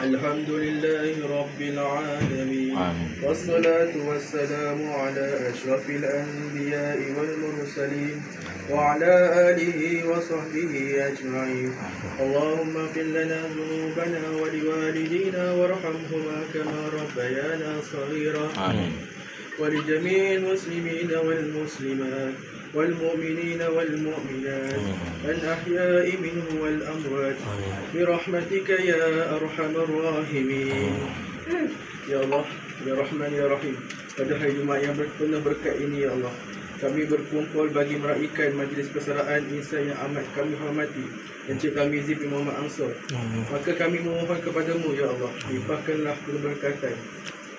الحمد لله رب العالمين والصلاة والسلام على أشرف الأنبياء والمرسلين وعلى آله وصحبه أجمعين. اللهم اغفر لنا ذنوبنا ولوالدينا وارحمهما كما ربيانا صغيرا. ولجميع المسلمين والمسلمات والمؤمنين والمؤمنات الأحياء منهم والأموات برحمتك يا أرحم الراحمين. Ya Allah, Ya Rahman, Ya Rahim, pada hari Jumaat yang penuh berkat ini, Ya Allah, kami berkumpul bagi meraihkan majlis persaudaraan insan yang amat kami hormati, Encik kami Zifri Muhammad Ansor. Maka kami memohon kepadamu, Ya Allah, limpahkanlah keberkatan,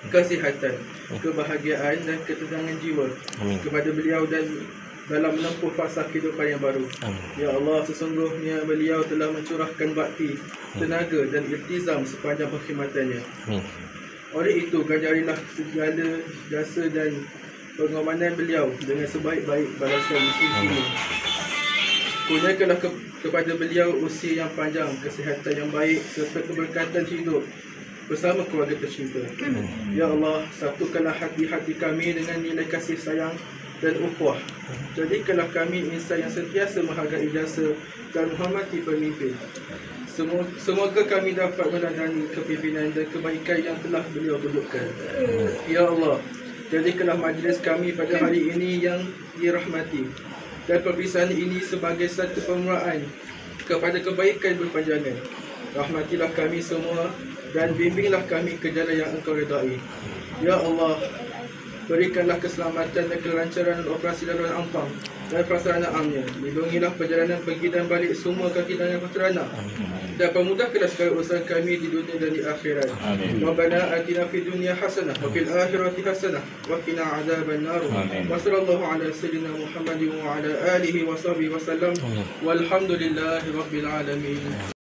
kesihatan, kebahagiaan dan ketenangan jiwa kepada beliau dan dalam menempuh fasa kehidupan yang baru. Ya Allah, sesungguhnya beliau telah mencurahkan bakti, tenaga dan iltizam sepanjang perkhidmatannya. Oleh itu, ganjarilah segala jasa dan pengorbanan beliau dengan sebaik-baik balasan di sini. Kurniakanlah kepada beliau usia yang panjang, kesihatan yang baik serta keberkatan hidup bersama keluarga tercinta. Ya Allah, satukanlah hati-hati kami dengan nilai kasih sayang dan ukhuwah. Jadikanlah kami insan yang sentiasa menghargai jasa dan menghormati pemimpin. Semoga kami dapat meladani kepimpinan dan kebaikan yang telah beliau tunjukkan. Ya Allah, jadikanlah majlis kami pada hari ini yang dirahmati dan perpisahan ini sebagai satu pemulaan kepada kebaikan berpanjangan. Rahmatilah kami semua dan bimbinglah kami ke jalan yang Engkau redai. Ya Allah, berikanlah keselamatan dan kelancaran operasi laluan ampang dan prasarana amnya. Lindungilah perjalanan pergi dan balik semua kaki dan prasarana, dan permudahkanlah segala urusan kami di dunia dan di akhirat. Rabbana atina fid dunya hasanah wa fil akhirati hasanah wa qina adzaban nar. Wa sallallahu ala sayyidina Muhammadin wa ala alihi wa sahbihi wa sallam. Walhamdulillahi rabbil alamin.